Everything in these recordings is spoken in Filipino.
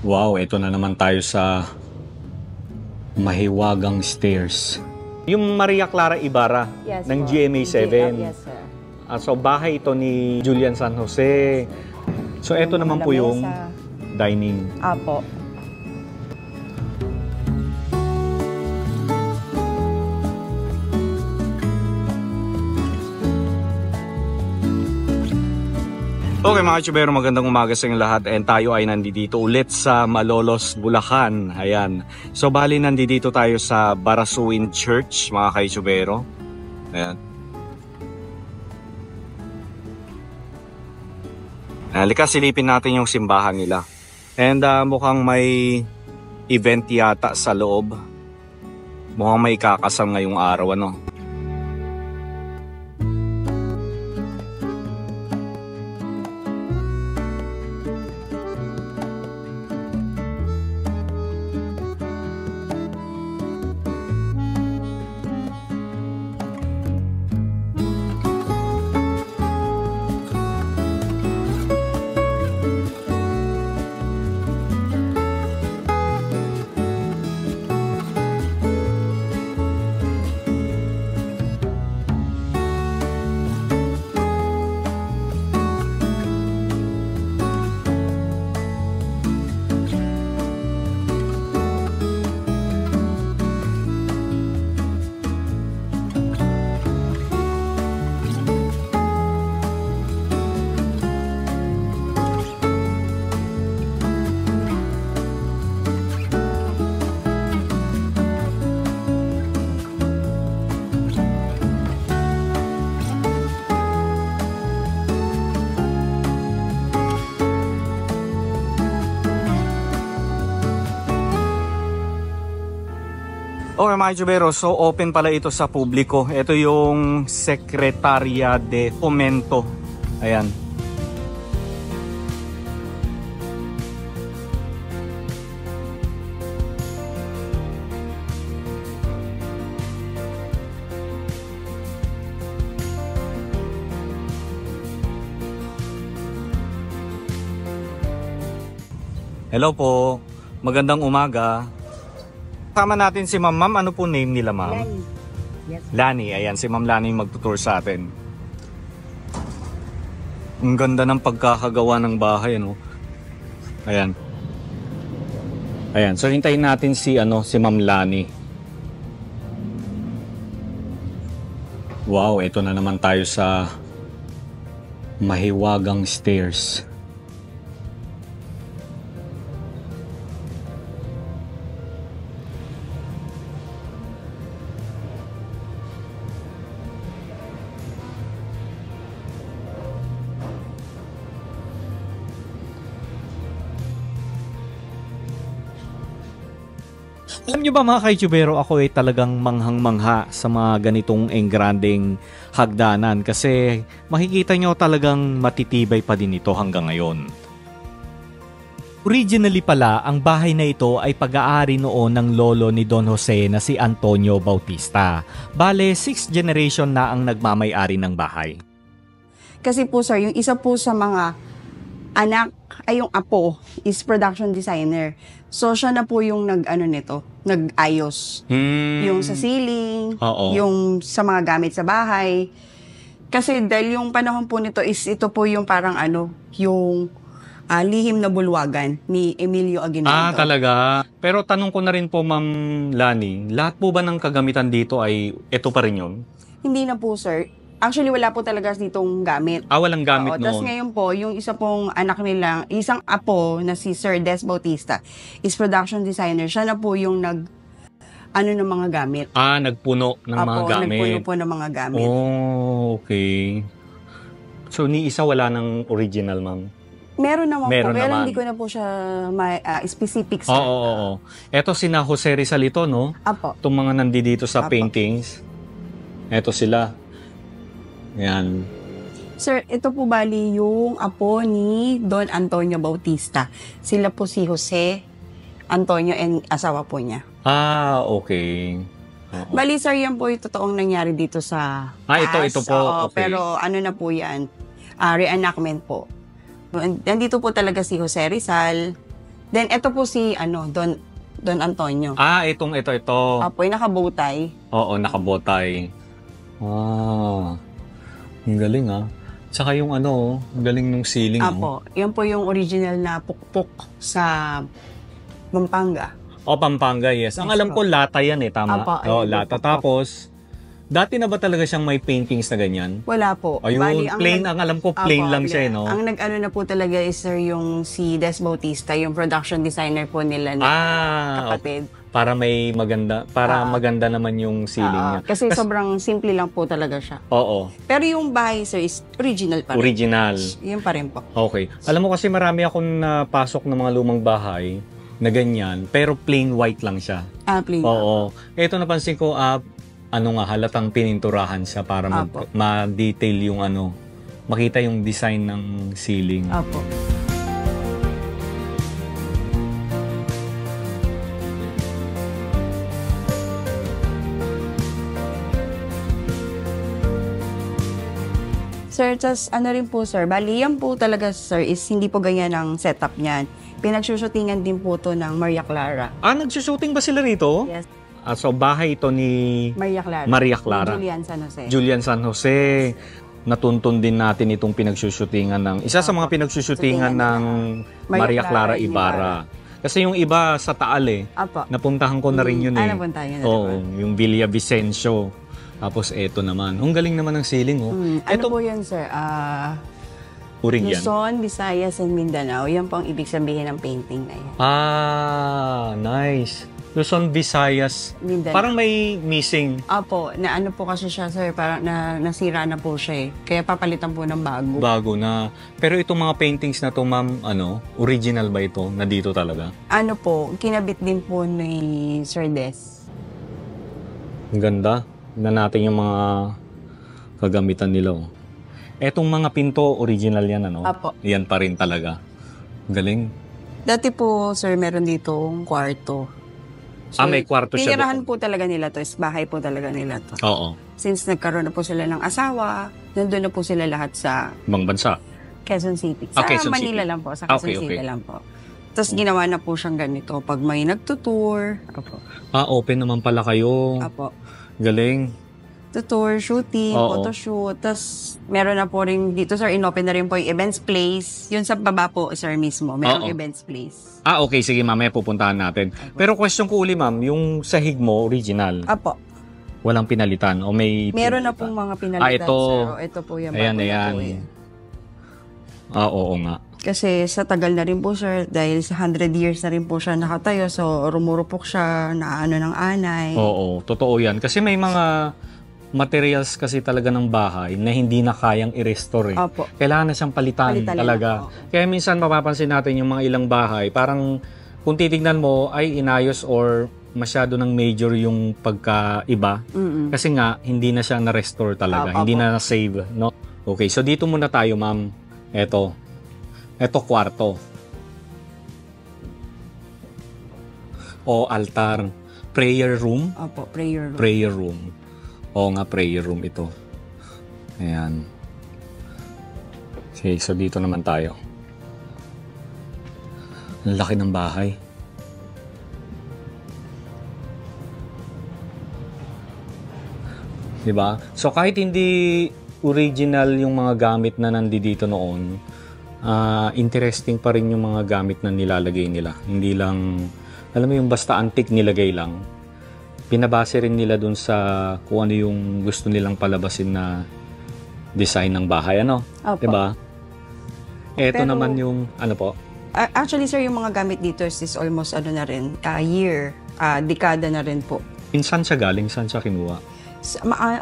Wow, ito na naman tayo sa Mahiwagang Stairs. Yung Maria Clara Ibarra ng po. GMA7. Yes, sir. So bahay ito ni Julian San Jose. So ito naman po yung dining. Apo. Okay mga Chubero, magandang umaga sa inyong lahat and tayo ay nandito ulit sa Malolos, Bulacan. Ayan. So bali nandito tayo sa Barasuin Church mga Chubero. Ayan. Halika silipin natin yung simbahan nila. And mukhang may event yata sa loob. Mukhang may kakasam ngayong araw ano. Okay mga Chubero, so open pala ito sa publiko. Ito yung Secretaria de Fomento. Ayan. Hello po, magandang umaga. Kasama natin si Ma'am. Ma'am, ano po name nila, Ma'am? Lani. Yes. Lani, ayan, si Ma'am Lani yung magtutour sa atin. Ang ganda ng pagkakagawa ng bahay, ano? Ayan. Ayan, so hintayin natin si, si Ma'am Lani. Wow, ito na naman tayo sa Mahiwagang Stairs. Alam nyo ba mga Kaichubero, ako ay talagang manghang-mangha sa mga ganitong engranding hagdanan kasi makikita nyo talagang matitibay pa din ito hanggang ngayon. Originally pala, ang bahay na ito ay pag-aari noon ng lolo ni Don Jose na si Antonio Bautista. Bale, 6th generation na ang nagmamay-ari ng bahay. Kasi po sir, yung isa po sa mga anak, ay yung apo, is production designer. So siya na po yung nag-ayos. Yung sa ceiling, yung sa mga gamit sa bahay. Kasi dahil yung panahon po nito is ito po yung parang yung lihim na bulwagan ni Emilio Aguinaldo. Ah, talaga? Pero tanong ko na rin po, Ma'am Lani, lahat po ba ng kagamitan dito ay ito pa rin yun? Hindi na po sir. Actually, wala po talaga ditong gamit. Ah, walang gamit noon. Tapos ngayon po, yung isa pong anak nila, isang apo na si Sir Des Bautista, is production designer. Siya na po yung ng mga gamit. Ah, nagpuno ng mga gamit. Nagpuno po ng mga gamit. Oh, okay. So, ni isa wala ng original, Ma'am? Meron naman Meron po, pero naman. hindi ko na po siya specific. Oo. Eto sina Jose Rizal ito, no? Apo. Itong mga nandito sa Apo. paintings. Eto sila. Yan. Sir, ito po bali yung apo ni Don Antonio Bautista. Sila po si Jose Antonio and asawa po niya. Ah, okay. Oo. Bali, sir, yan po yung totoong nangyari dito sa ito po. Oo, Okay. pero ano na po yan, reenactment po. Nandito po talaga si Jose Rizal, Then, ito po si, Don Antonio. Ito. Apo, yung nakabowtie. Oo, nakabotay. Ang galing Tsaka yung ang galing nung ceiling. Apo, yan po yung original na pukpok sa Pampanga. Pampanga, yes. Ang alam ko, lata yan tama? Apa, lata. pukpok. Tapos, dati na ba talaga siyang may paintings na ganyan? Wala po. Ayun, plain. Ang alam ko, plain Apo, lang siya, no? Ang nag-ano na po talaga is, sir, yung si Des Bautista, yung production designer po nila na kapatid. Para may maganda, maganda naman yung ceiling niya. Kasi sobrang simple lang po talaga siya. Oo. Pero yung bahay, sir, is original pa rin. Original. Yun pa rin po. Okay. Alam mo kasi marami akong napasok ng mga lumang bahay na ganyan, pero plain white lang siya. Plain. Oo. Ito napansin ko, halatang pininturahan siya para ma-detail yung makita yung design ng ceiling. Apo. Sir, tas rin po, sir, bali yan po talaga, sir, is hindi po ganyan ang setup niyan. Pinagsushootingan din po to ng Maria Clara. Nagsushooting ba sila rito? Yes. So bahay ito ni Maria Clara. Julian San Jose. Julian San Jose. Natuntun din natin itong pinagsushootingan ng isa sa mga pinagsushootingan ng Maria Clara Ibarra. Kasi yung iba sa Taal Apo. Napuntahan ko na rin yun napuntahan yun. Oo, yung Villa Vicencio. Tapos eto naman. Ang galing naman ng ceiling, Ano po yan, sir? Uring yan. Luzon, Visayas, and Mindanao. Yan po ang ibig sabihin ng painting na yan. Nice. Luzon, Visayas. Mindanao. Parang may missing. Apo, na ano po kasi siya, sir, parang nasira na po siya Kaya papalitan po ng bago. Bago na. Pero itong mga paintings na to, ma'am, original ba ito? Na dito talaga? Ano po, kinabit din po ni Sir Des. Ang ganda. Na natin yung mga kagamitan nila. Etong mga pinto, original yan, Apo. Yan pa rin talaga. Galing. Dati po, sir, meron ditong kwarto. So, may kwarto siya tinirahan doon. po talaga nila to. Is bahay po talaga nila to. Oo. Since nagkaroon na po sila ng asawa, nandun na po sila lahat sa Ibang bansa. Quezon City. Sa Quezon Manila City. lang po. Sa Quezon City lang po. Tapos ginawa na po siyang ganito. Pag may nagtutour. Apo. Open naman pala kayo. Apo. Galing. Tour, shooting, photoshoot. Tapos, meron na po rin dito, sir, inopen na rin po yung events place. Yun sa baba po, sir, mismo. Merong events place. Okay. Sige, mamaya pupuntahan natin. Pero question ko uli, ma'am, yung sahig mo, original. Apo. Walang pinalitan o may Meron na pong mga pinalitan, ito. sir. Ito po yung bago na po eh. Oo nga. Kasi sa tagal na rin po, sir, dahil sa 100 years na rin po siya nakatayo, so rumurupok siya, naano ng anay. Oo, totoo yan. Kasi may mga materials kasi talaga ng bahay na hindi na kayang i-restore Opo. Kailangan na siyang palitan talaga. Kaya minsan mapapansin natin yung mga ilang bahay, parang kung titignan mo ay inayos or masyado ng major yung pagkaiba. Kasi nga, hindi na siya na-restore talaga. Hindi na na-save. No? Okay, so dito muna tayo, ma'am. Ito kwarto. O altar. Prayer room. Opo, prayer room. Prayer room. Oo nga, prayer room ito. Ayan. Okay, so dito naman tayo. Ang laki ng bahay. Diba? So kahit hindi original yung mga gamit na nandito noon, interesting pa rin yung mga gamit na nilalagay nila. Hindi lang, alam mo yung basta antique nilagay lang. Pinabase rin nila dun sa kung ano yung gusto nilang palabasin na design ng bahay. Opo. Diba? Ito naman yung, actually, sir, yung mga gamit dito is almost na rin, dekada na rin po. Saan siya galing? Saan siya kinuha?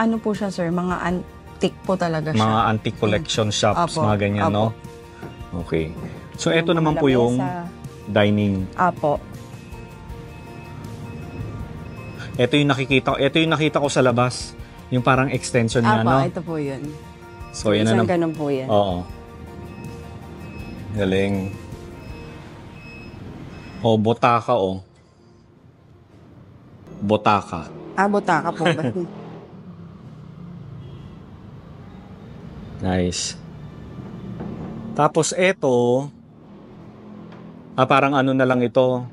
Ano po siya, sir? Mga antique po talaga siya. Mga antique collection shops, Opo. mga ganyan, Opo. no? Okay. So, ito naman po yung dining. Apo. Ito yung nakita ko sa labas. Yung parang extension niya, no? Ito po yun. So, yan na Isang ganun po yan. Oo. Galing. Botaka, Botaka. Botaka po ba? Nice. Tapos, ito, Parang ano na lang ito.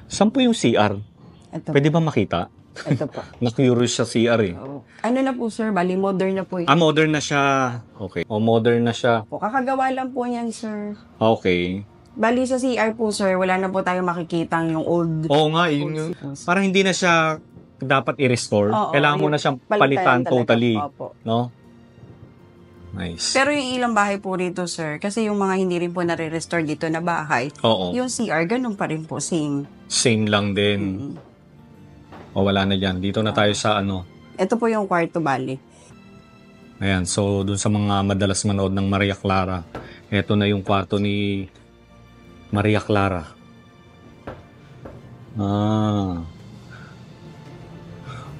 Saan po yung CR? Ito, Pwede ba makita? ito po. Na-curious sa CR eh. Ano na po sir, bali modern na po yun. Modern na siya. Okay. Modern na siya. Po. Kakagawa lang po yan sir. Okay. Bali sa CR po sir, wala na po tayo makikitang yung old. Oo nga, yun yung... Parang hindi na siya dapat i-restore. Oo, Kailangan mo na siyang palitan talaga. totally. Opo. No? Nice. Pero yung ilang bahay po rito sir, kasi yung mga hindi rin po nare-restore dito na bahay, Oo. yung CR, ganun pa rin po, same. Same lang din. Wala na dyan. Dito na tayo sa ano. Ito po yung kwarto bali. Ayan. So, dun sa mga madalas manood ng Maria Clara, eto na yung kwarto ni Maria Clara.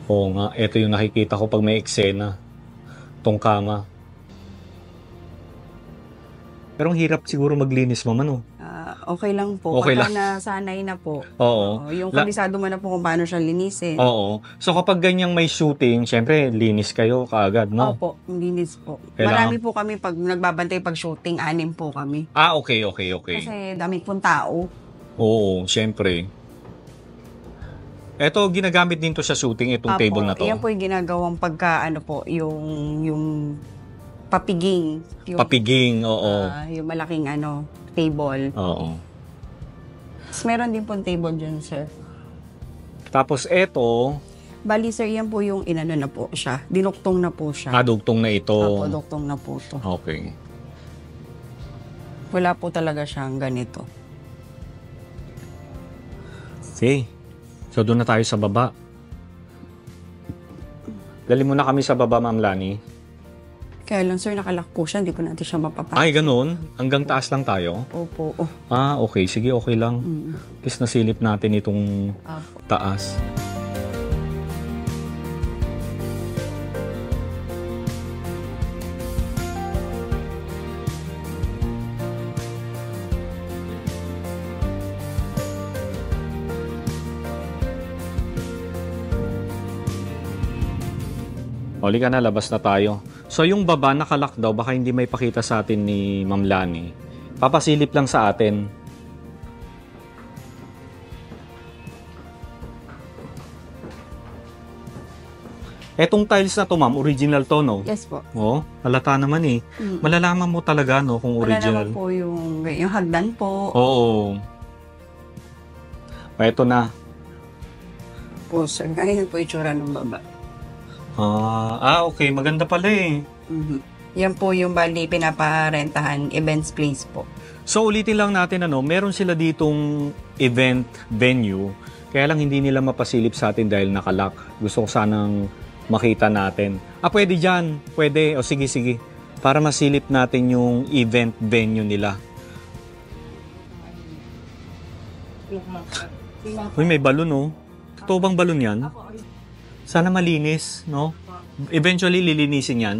Oo nga. Eto yung nakikita ko pag may eksena. Tong kama. Pero ang hirap siguro maglinis, mama, no? Okay lang po. Okay Pagka lang. nasanay na po. Oo. Yung kabisado mo na po kung paano siya linisin. Oo. So, kapag ganyang may shooting, syempre, linis kayo kaagad, no? Opo, linis po. Kailangan- Marami po kami pag nagbabantay pag shooting, 6 po kami. Okay. Kasi dami pong tao. Oo, syempre. Eto, ginagamit din to sa shooting, itong Apo, table na to. Yan po yung ginagawang pagka, yung papiging. Yung, Papiging, oo. yung malaking table. Oo. Tapos meron din pong table dyan, sir. Tapos eto, Bali, sir, yan po yung inano na po siya. Dinuktong na po siya. dugtong na ito. Apo, duktong na po to. Okay. Wala po talaga siyang ganito. Okay. So, doon na tayo sa baba. Dali muna kami sa baba, Ma'am Lani. Kaya lang, sir, nakalak po siya. Hindi po natin siya mapapasok. Ay, ganun? Hanggang taas lang tayo? Opo. Okay. Sige, okay lang. Tapos nasilip natin itong Apo. taas. Huli ka na, labas na tayo. So yung baba nakalak daw, baka hindi may pakita sa atin ni Ma'am Lani. Papasilip lang sa atin. Etong tiles na to, ma'am, original to, no? Yes po. Oo, halata naman eh. Malalaman mo talaga, no, kung Wala original. naman po yung hagdan po. Oo. Eto na. Po, sir. Ayun po itsura ng baba. Okay. Maganda pala eh. Yan po yung bali pinaparentahan events place po. So ulitin lang natin, meron sila ditong event venue, kaya lang hindi nila mapasilip sa atin dahil nakalak. Gusto ko sanang makita natin. Pwede dyan. Pwede. O sige. Para masilip natin yung event venue nila. Uy, may balon, oh. Totoo bang balon yan? Sana malinis, no? Eventually, lilinisin yan.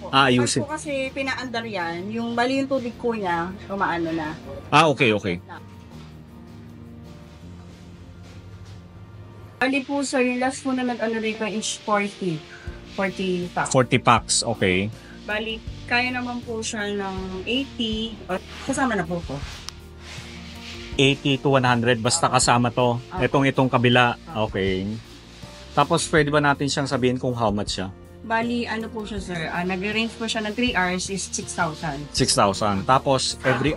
Ayusin. Pag po kasi pinaandar yan, yung bali yung tubig ko niya, umaano na. Okay. Bali po sir, yung last po na nag-ano rito is 40 packs. 40 packs, okay. Bali, kaya naman po siya ng 80, kasama na po po. 80 to 100, basta kasama to. Itong kabila. Okay. Tapos, pwede ba natin siyang sabihin kung how much siya? Bali, ano po siya sir, nag-range po siya ng 3 hours is 6,000. 6,000. Tapos, Every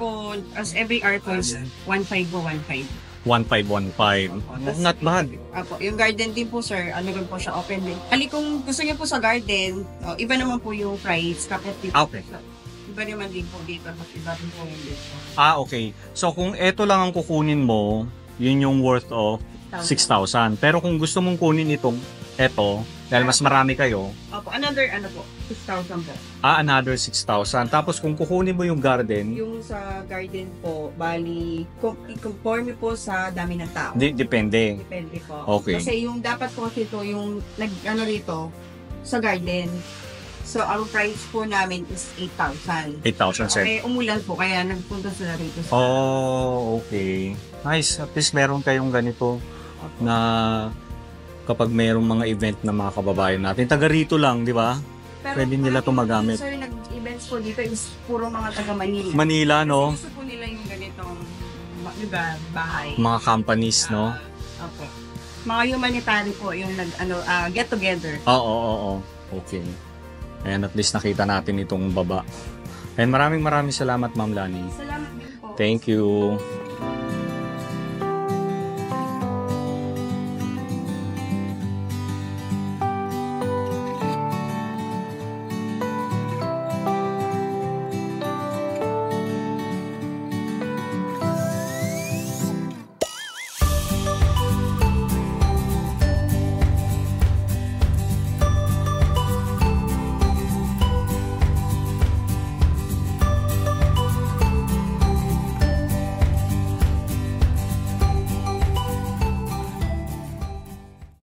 hour po is 1,500 po, 1,500. 1,515. Not bad. Apo, yung garden din po sir, rin po siya open din. Bali kung gusto niyo po sa garden, iba naman po yung price. Kapit dito. Okay. Iba naman din po dito, tapos iba din po yung dito. Okay. So, kung ito lang ang kukunin mo, yun yung worth of 6,000. Pero kung gusto mong kunin itong eto, dahil mas marami kayo, Opo, another 6,000 po. another 6,000. Tapos kung kukunin mo yung garden, Yung sa garden po, bali, i-conforme po sa dami ng tao. depende. Depende po. Okay. Kasi yung dapat po kasi ito, yung rito, sa garden. So, ang price po namin is 8,000. 8,000 set. Okay, umulan po, kaya nagpunta sila rito. Okay. Nice. At least meron kayong ganito na kapag mayroong mga event na mga kababayan natin. Taga rito lang, di ba? Pero Pwede nila ito magamit. Sir, nag-events po dito is puro mga taga Manila. Manila, no? Gusto po nila yung ganitong lugar, bahay. Mga companies, no? Opo. Mga humanitarian po yung get together. Oo. Okay. Ayan, at least nakita natin itong baba. And maraming salamat, Ma'am Lani. Salamat din po. Thank you.